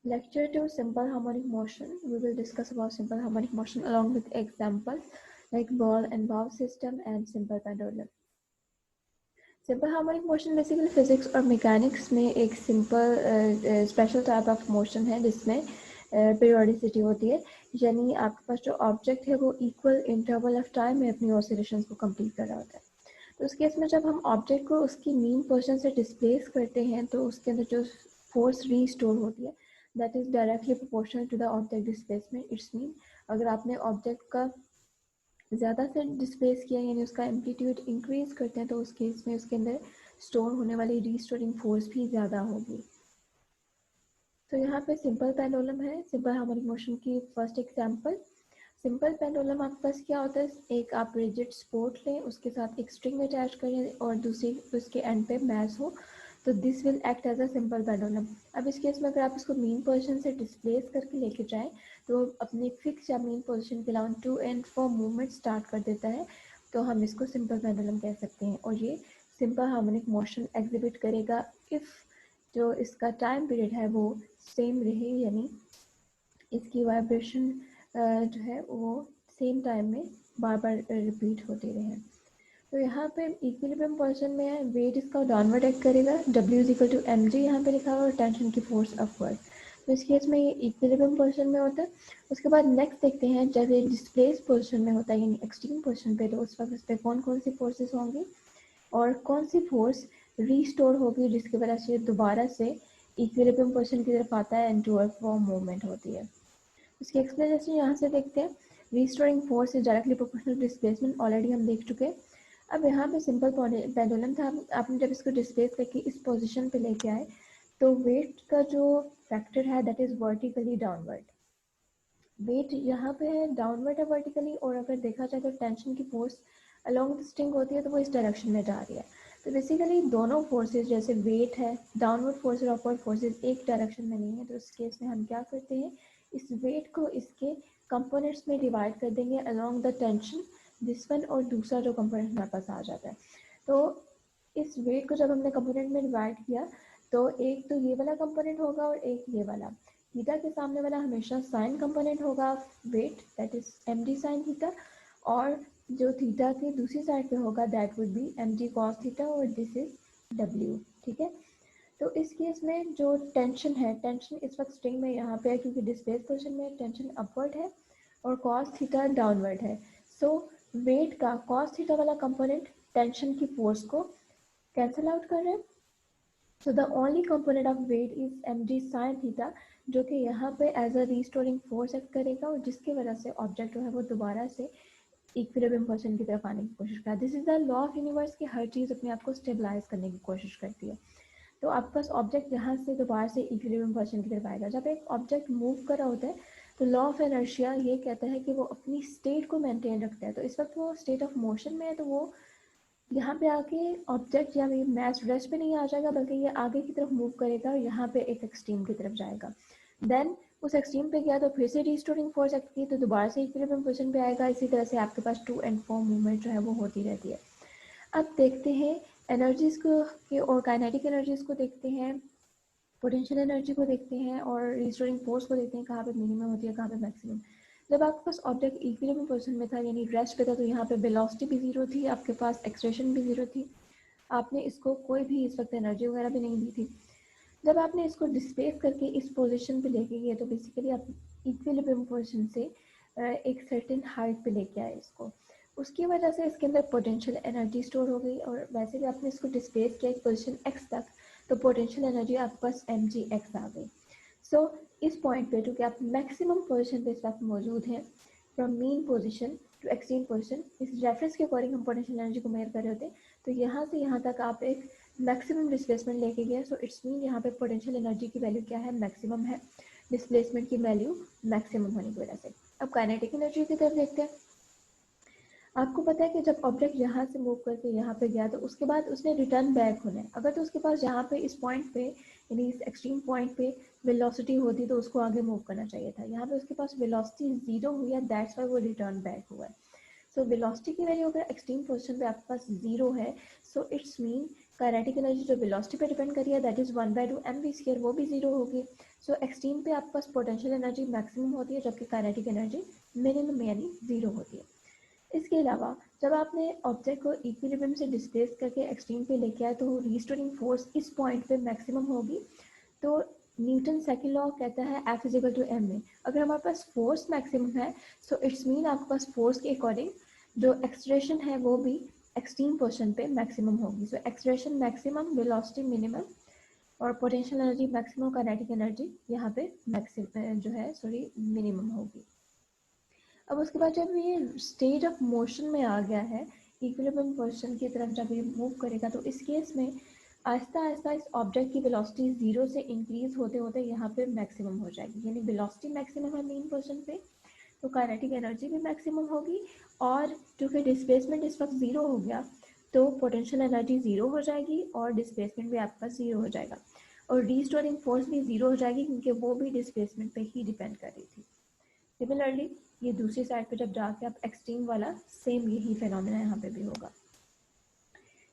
Lecture 2, Simple Harmonic Motion. We will discuss about simple harmonic motion along with examples like ball and valve system and simple pendulum. Simple harmonic motion basically physics और mechanics में एक simple special type of motion है जिसमें periodicity होती है, यानी आपके पास जो ऑब्जेक्ट है वो इक्वल इंटरवल ऑफ टाइम में अपनी ऑसिलेशंस को कंप्लीट कर रहा होता है। तो उस केस में जब हम ऑब्जेक्ट को उसकी मीन पोजीशन से डिस्प्लेस करते हैं तो उसके अंदर जो फोर्स रीस्टोर होती है that is directly proportional to the object displacement. It's mean अगर आपने ऑब्जेक्ट का ज़्यादा से डिस्प्लेस किया यानी उसका एम्पलीट्यूड इंक्रीज करते हैं तो उस केस में उसके अंदर स्टोर होने वाली रीस्टोरिंग फोर्स भी ज़्यादा होगी। तो यहाँ पे सिंपल पेंडुलम है, सिंपल हार्मोनिक मोशन की फर्स्ट एग्जांपल। सिंपल पेंडुलम आपके पास क्या होता है, एक आप रिजिड स्पोर्ट लें, उसके साथ एक स्ट्रिंग अटैच करें और दूसरी उसके एंड पे मैस हो, तो this will act as a simple pendulum. अब इस केस में अगर आप इसको मीन पोजीशन से डिस्प्लेस करके लेके जाएं तो अपनी फिक्स या मीन पोजीशन के अलावा to and fro movement start कर देता है, तो हम इसको सिंपल पेंडुलम कह सकते हैं। और ये सिंपल हार्मोनिक मोशन एग्जिबिट करेगा इफ़ जो इसका टाइम पीरियड है वो सेम रहे, यानी इसकी वाइब्रेशन जो है वो सेम टाइम में बार बार रिपीट होते रहे। तो यहाँ पे इक्विलिब्रियम पोजीशन में है, वेट इसका डाउनवर्ड एक्ट करेगा, W is equal to mg यहाँ पे लिखा हुआ और टेंशन की फोर्स अपवर्ड। तो इस केस में ये इक्विलिब्रियम पोजीशन में होता है। उसके बाद नेक्स्ट देखते हैं जब ये डिस्प्लेस पोजीशन में होता है यानी एक्सट्रीम पोजीशन पे, तो उस वक्त इस पर कौन कौन सी फोर्सेस होंगी और कौन सी फोर्स रीस्टोर होगी जिसकी वजह से दोबारा से इक्विलिब्रियम पोजीशन की तरफ आता है एंड टूवर्ड फॉर्म मूवमेंट होती है। इसकी एक्सप्लेनेशन यहाँ से देखते हैं। Restoring force is directly proportional displacement, already हम देख चुके हैं। अब यहाँ पे सिंपल पेंडुलम था, आपने जब इसको डिस्प्लेस करके इस पोजीशन पे लेके आए तो वेट का जो फैक्टर है that is vertically downward. Weight यहाँ पे है डाउनवर्ड है वर्टिकली, और अगर देखा जाए तो टेंशन की फोर्स अलोंग द स्ट्रिंग होती है तो वो इस डायरेक्शन में जा रही है। तो बेसिकली दोनों फोर्सेस जैसे वेट है, डाउनवर्ड फोर्स और अपवर्ड फोर्सेस एक डायरेक्शन में नहीं है, तो इस केस में हम क्या करते हैं, इस वेट को इसके कंपोनेंट्स में डिवाइड कर देंगे along the tension, this one, और दूसरा जो कंपोनेंट हमारे पास आ जाता है। तो इस वेट को जब हमने कंपोनेंट में डिवाइड किया तो एक तो ये वाला कंपोनेंट होगा और एक ये वाला। थीटा के सामने वाला हमेशा साइन कंपोनेंट होगा weight, that is M D sine theta, और जो थीटा की दूसरी साइड पे होगा that would be M D cos theta, और दिस इज डब्ल्यू। ठीक है, तो इस केस में जो टेंशन है, टेंशन इस वक्त स्ट्रिंग में यहाँ पे है क्योंकि डिस्प्लेस पोजीशन में टेंशन अपवर्ड है और कॉस थीटा डाउनवर्ड है। सो वेट का कॉस थीटा वाला कंपोनेंट टेंशन की फोर्स को कैंसल आउट कर रहे हैं। So the only component of weight is M D sine theta, जो कि यहाँ पे as a restoring force act करेगा और जिसकी वजह से ऑब्जेक्ट जो है वो दोबारा से इक्विलिब्रियम पोजीशन की तरफ आने की कोशिश करा। This is the law of universe की हर चीज़ अपने आप को स्टेबलाइज करने की कोशिश करती है। तो आपके पास ऑब्जेक्ट यहाँ से दोबारा से इक्विलिब्रियम पोजीशन की तरफ आएगा। जब एक ऑब्जेक्ट मूव कर रहा होता है तो लॉ ऑफ इनर्शिया ये कहता है कि वो अपनी स्टेट को मेंटेन रखता है। तो इस वक्त वो स्टेट ऑफ मोशन में है, तो वो यहाँ पे आके ऑब्जेक्ट या मैस रेस्ट पे नहीं आ जाएगा बल्कि ये आगे की तरफ मूव करेगा और यहाँ पे एक एक्सट्रीम की तरफ जाएगा। देन उस एक्सट्रीम पे गया तो फिर से रीस्टोरिंग फोर्स एक्ट की तो दोबारा से इक्विलिब्रियम पोजीशन पे आएगा। इसी तरह से आपके पास टू एंड फ्रो मूवमेंट जो है वो होती रहती है। अब देखते हैं एनर्जीज को और काइनेटिक एनर्जीज को देखते हैं, पोटेंशियल एनर्जी को देखते हैं और रिस्टोरिंग फोर्स को देखते हैं, कहाँ पे मिनिमम होती है कहाँ पे मैक्सिमम। जब आपके पास ऑब्जेक्ट इक्विलिब्रियम पोजीशन में था यानी रेस्ट पे था तो यहाँ पे वेलोसिटी भी जीरो थी, आपके पास एक्सलेरेशन भी जीरो थी, आपने इसको कोई भी इस वक्त एनर्जी वगैरह भी नहीं दी थी। जब आपने इसको डिस्प्लेस करके इस पोजीशन पे लेके गए तो बेसिकली आप इक्विलिब्रियम पोजीशन से एक सर्टेन हाइट पे लेके आए इसको, उसकी वजह से इसके अंदर पोटेंशियल एनर्जी स्टोर हो गई और वैसे भी आपने इसको डिस्प्लेस किया एक पोजीशन एक्स तक तो पोटेंशियल एनर्जी आपके पास एम जी एक्स आ गई। सो इस पॉइंट पे क्योंकि आप मैक्सिमम पोजीशन पे इस वक्त मौजूद हैं, from mean position to extreme position, इस रेफरेंस के अकॉर्डिंग हम पोटेंशियल एनर्जी को मेजर कर रहे होते, तो यहाँ से यहाँ तक आप एक मैक्सिमम डिस्प्लेसमेंट लेके गए। सो इट्स मीन यहाँ पे पोटेंशियल एनर्जी की वैल्यू क्या है, मैक्सिमम है, डिस्प्लेसमेंट की वैल्यू मैक्सिमम होने की वजह से। अब काइनेटिक एनर्जी की तरफ देखते हैं। आपको पता है कि जब ऑब्जेक्ट यहाँ से मूव करके यहाँ पे गया तो उसके बाद उसने रिटर्न बैक होना है। अगर तो उसके पास यहाँ पे इस पॉइंट पे यानी इस एक्सट्रीम पॉइंट पे वेलोसिटी होती तो उसको आगे मूव करना चाहिए था, यहाँ पे उसके पास वेलोसिटी जीरो हुई है, दैट्स वाई वो रिटर्न बैक हुआ है। सो वेलोसिटी की वैल्यू अगर एक्सट्रीम पोजीशन पे आपके पास जीरो है so it's mean kinetic energy जो वेलोसिटी पे डिपेंड करी है दैट इज 1/2 mv स्क्वायर, वो भी जीरो होगी। सो एक्सट्रीम पे आपके पास पोटेंशियल एनर्जी मैक्सिमम होती है जबकि काइनेटिक एनर्जी मिनिमम यानी जीरो होती है। इसके अलावा जब आपने ऑब्जेक्ट को इक्विलिब्रियम से डिस्प्लेस करके एक्सट्रीम पे लेके आए तो रिस्टोरिंग फोर्स इस पॉइंट पे मैक्सिमम होगी। तो न्यूटन सेकंड लॉ कहता है F is equal to M में। अगर हमारे पास फोर्स मैक्सिमम है सो इट्स मीन आपके पास फोर्स के अकॉर्डिंग जो एक्सलेरेशन है वो भी एक्सट्रीम पोर्शन पे मैक्सिमम होगी। सो एक्सलेरेशन मैक्सिमम, वेलोसिटी मिनिमम और potential energy maximum, kinetic energy यहाँ पे मैक्सिमम जो है मिनिमम होगी। अब उसके बाद जब ये स्टेट ऑफ मोशन में आ गया है, इक्विलिब्रियम पोजीशन की तरफ जब ये मूव करेगा तो इस केस में आहिस्ता आहिस्ता इस ऑब्जेक्ट की वेलोसिटी जीरो से इंक्रीज होते होते यहाँ पे मैक्सिमम हो जाएगी। यानी वेलोसिटी मैक्सिमम है मेन पोजीशन पे तो काइनेटिक एनर्जी भी मैक्सिमम होगी और क्योंकि डिस्प्लेसमेंट इस वक्त जीरो हो गया तो पोटेंशियल एनर्जी जीरो हो जाएगी और डिस्प्लेसमेंट भी आपका जीरो हो जाएगा और रीस्टोरिंग फोर्स भी जीरो हो जाएगी क्योंकि वो भी डिस्प्लेसमेंट पे ही डिपेंड कर रही थी। सिमिलरली ये दूसरी साइड पे जब जाके आप एक्सट्रीम वाला सेम यही फिनोमेना यहाँ पे भी होगा।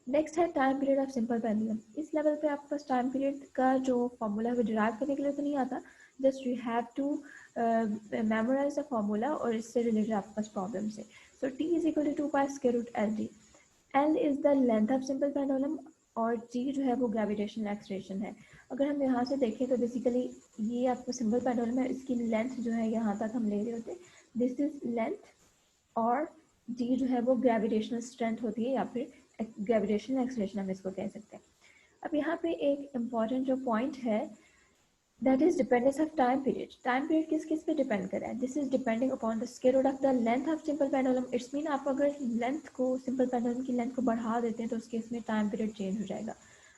नेक्स्ट है time period of simple pendulum. इस लेवल पे आपके पास टाइम पीरियड का जो फॉर्मूला है वो डिराइव करने के लिए तो नहीं आता, just you have to memorise the formula और इससे रिलेटेड आपके पास प्रॉब्लम्स है। So T is equal to 2 pi square root L D. L is the length of simple pendulum और जी जो है वो ग्रेविटेशनल एक्सलेरेशन है। अगर हम यहाँ से देखें तो बेसिकली ये आपको सिंपल पेंडुलम है, इसकी लेंथ जो है यहाँ तक हम ले रहे होते, दिस इज लेंथ और जी जो है वो ग्रेविटेशनल स्ट्रेंथ होती है या फिर ग्रेविटेशनल एक्सलेरेशन हम इसको कह सकते हैं। अब यहाँ पे एक इम्पॉर्टेंट जो पॉइंट है that is dependence of time period. Time period किस किस पे डिपेंड कर रहा है? This is depending upon the square root of the length of simple pendulum. It's mean आप अगर लेंथ को सिंपल पेंडुलम की लेंथ को बढ़ा देते हैं तो उसके इसमें टाइम पीरियड चेंज हो जाएगा।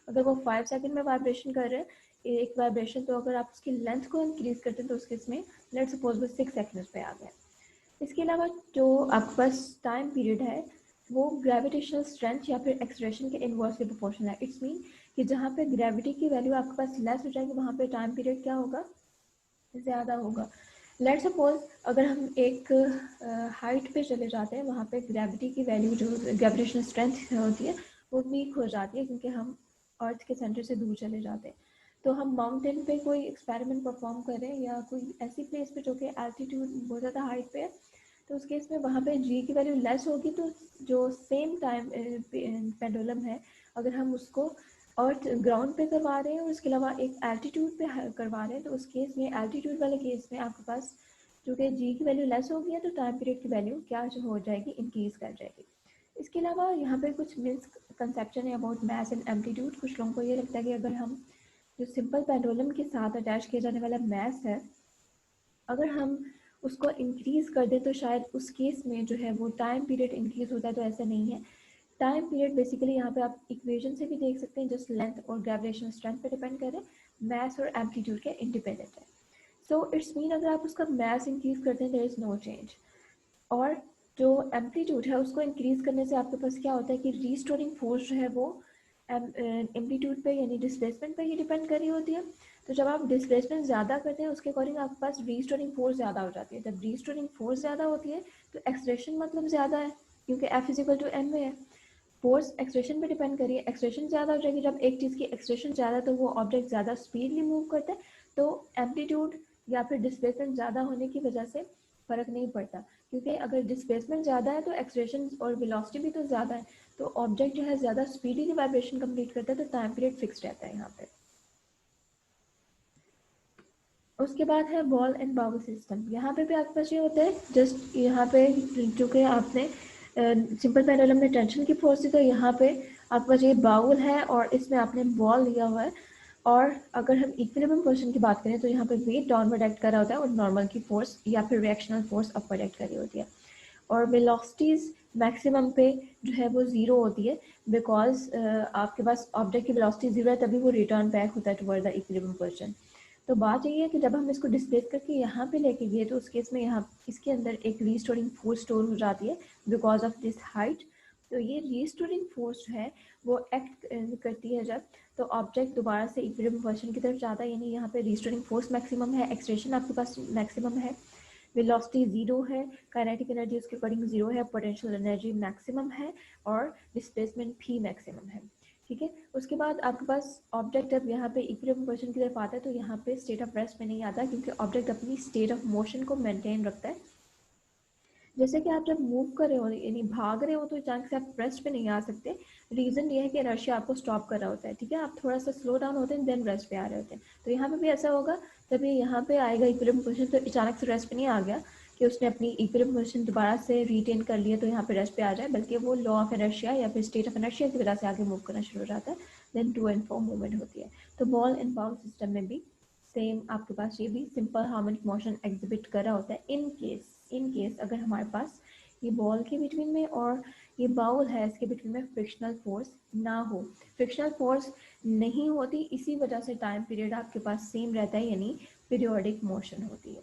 अगर वो 5 सेकंड में वाइब्रेशन कर रहे हैं एक वाइब्रेशन, तो अगर आप उसकी लेंथ को इंक्रीज करते हैं तो उसके इसमें लेट्स सपोज वो 6 सेकंड्स पे आ गया। इसके अलावा जो आपके पास टाइम पीरियड है वो ग्रेविटेशनल स्ट्रेंथ या फिर एक्सलेरेशन के इनवर्सली प्रोपोर्शनल है। इट्स मीन कि जहाँ पे ग्रेविटी की वैल्यू आपके पास लेस हो जाएगी वहाँ पे टाइम पीरियड क्या होगा? ज़्यादा होगा। लेट्स सपोज अगर हम एक हाइट पे चले जाते हैं वहाँ पे ग्रेविटी की वैल्यू जो ग्रेविटेशनल स्ट्रेंथ होती है वो वीक हो जाती है क्योंकि हम अर्थ के सेंटर से दूर चले जाते हैं। तो हम माउंटेन पे कोई एक्सपेरिमेंट परफॉर्म करें या कोई ऐसी प्लेस पे जो कि एल्टीट्यूड बहुत ज़्यादा हाइट पे है तो उस केस में वहाँ पे जी की वैल्यू लेस होगी तो जो सेम टाइम पेंडुलम है अगर हम उसको अर्थ ग्राउंड पे करवा रहे हैं और उसके अलावा एक एल्टीट्यूड पे करवा रहे हैं तो उस केस में एल्टीट्यूड वाले केस में आपके पास चूँकि जी की वैल्यू लेस होगी है तो टाइम पीरियड की वैल्यू क्या हो जाएगी? इंक्रीज कर जाएगी। इसके अलावा यहाँ पे कुछ मिसकंसेप्शन है अबाउट मैथ एंड एम्पलीट्यूड। कुछ लोगों को ये लगता है कि अगर हम जो सिंपल पेंडुलम के साथ अटैच किया जाने वाला मैथ है अगर हम उसको इंक्रीज कर दें तो शायद उस केस में जो है वो टाइम पीरियड इंक्रीज होता है, तो ऐसा नहीं है। टाइम पीरियड बेसिकली यहाँ पे आप इक्वेशन से भी देख सकते हैं जस्ट लेंथ और ग्रेविटेशनल स्ट्रेंथ पे डिपेंड कर रहे हैं, मैथ और एम्पलीट्यूड के इंडिपेंडेंट है। सो इट्स मीन अगर आप उसका मैथ इंक्रीज करते हैं देयर इज नो चेंज और जो एम्पलीट्यूड है उसको इंक्रीज करने से आपके पास क्या होता है कि रीस्टोरिंग फोर्स जो है वो एम्पलीट्यूड पे यानी डिस्प्लेसमेंट पे ही डिपेंड कर रही होती है। तो जब आप डिस्प्लेसमेंट ज़्यादा करते हैं उसके अकॉर्डिंग आपके पास रीस्टोरिंग फोर्स ज़्यादा हो जाती है। जब रीस्टोरिंग फोर्स ज़्यादा होती है तो एक्सलेरेशन मतलब ज़्यादा है क्योंकि F is equal to M में है। फोर्स एक्सलेरेशन पे डिपेंड करिए, एक्सलेरेशन ज़्यादा हो जाएगी। जब एक चीज़ की एक्सलेरेशन ज़्यादा तो वो ऑब्जेक्ट ज़्यादा स्पीडली मूव करता है तो एम्पलीट्यूड या फिर डिस्प्लेसमेंट ज़्यादा होने की वजह से फ़र्क नहीं पड़ता क्योंकि अगर डिस्प्लेसमेंट ज़्यादा है तो एक्सलेरेशन और वेलोसिटी भी तो ज़्यादा है तो ऑब्जेक्ट जो है ज़्यादा स्पीडली वाइब्रेशन कंप्लीट करता है तो टाइम पीरियड फिक्स रहता है यहाँ पे। उसके बाद है बॉल एंड बाउल सिस्टम। यहाँ पे भी आपके पास ये होता है जस्ट यहाँ पे चूँकि आपने सिंपल पेंडुलम में टेंशन की फोर्स थी तो यहाँ पे आपके पास ये बाउल है और इसमें आपने बॉल लिया हुआ है और अगर हम इक्विलिब्रियम पोजीशन की बात करें तो यहाँ पे वेट डाउनवर्ड एक्ट कर रहा होता है और नॉर्मल की फोर्स या फिर रिएक्शनल फोर्स अपवर्ड एक्ट कर रही होती है और वेलोसिटीज मैक्सिमम पे जो है वो ज़ीरो होती है बिकॉज आपके पास ऑब्जेक्ट की वेलोसिटी ज़ीरो है तभी वो रिटर्न बैक होता है टुवर्ड द इक्विलिब्रियम पोजीशन। तो बात ये है कि जब हम इसको डिस्प्लेस करके यहाँ पे लेके गए तो उस केस में यहाँ इसके अंदर एक रीस्टोरिंग फोर्स स्टोर हो जाती है बिकॉज ऑफ दिस हाइट। तो ये रीस्टोरिंग फोर्स जो है वो एक्ट करती है जब तो ऑब्जेक्ट दोबारा से इक्विलिब्रियम पोजीशन की तरफ जाता है यानी यहाँ पे रीस्टोरिंग फोर्स मैक्सिमम है, एक्सलेरेशन आपके पास मैक्सिमम है, वेलोसिटी जीरो है, काइनेटिक एनर्जी उसके अकॉर्डिंग जीरो है, पोटेंशियल एनर्जी मैक्सिमम है और डिस्प्लेसमेंट भी मैक्सिमम है। ठीक है। उसके बाद आपके पास ऑब्जेक्ट अब यहाँ पे इक्विलिब्रियम पोजीशन की तरफ आता है, तो यहाँ पे स्टेट ऑफ रेस्ट में नहीं आता, क्योंकि ऑब्जेक्ट अपनी स्टेट ऑफ मोशन को मेंटेन रखता है। जैसे कि आप जब मूव कर रहे हो यानी भाग रहे हो तो अचानक से आप रेस्ट पे नहीं आ सकते। रीजन ये है कि इनर्शिया आपको स्टॉप कर रहा होता है, ठीक है। आप थोड़ा सा स्लो डाउन होते हैं देन रेस्ट पे आ रहे होते हैं। तो यहाँ पे भी ऐसा होगा, जब ये यहाँ पे आएगा इक्विलिब्रियम पोजीशन तो अचानक से रेस्ट पे नहीं आ गया कि उसने अपनी इक्विलिब्रियम पोजीशन दोबारा से रिटेन कर लिया तो यहाँ पे रेस्ट पे आ जाए, बल्कि वो लॉ ऑफ इनर्शिया या फिर स्टेट ऑफ इनर्शिया की वजह से आगे मूव करना शुरू हो जाता है। Then to and fro movement होती है। तो बॉल एंड बाउल सिस्टम में भी सेम आपके पास ये भी सिंपल हार्मोनिक मोशन एग्जिबिट कर रहा होता है। इन केस अगर हमारे पास ये बॉल के बिटवीन में और ये बाउल है इसके बिटवीन में फ्रिक्शनल फोर्स ना हो, फ्रिक्शनल फोर्स नहीं होती, इसी वजह से टाइम पीरियड आपके पास सेम रहता है, यानी पीरियोडिक मोशन होती है।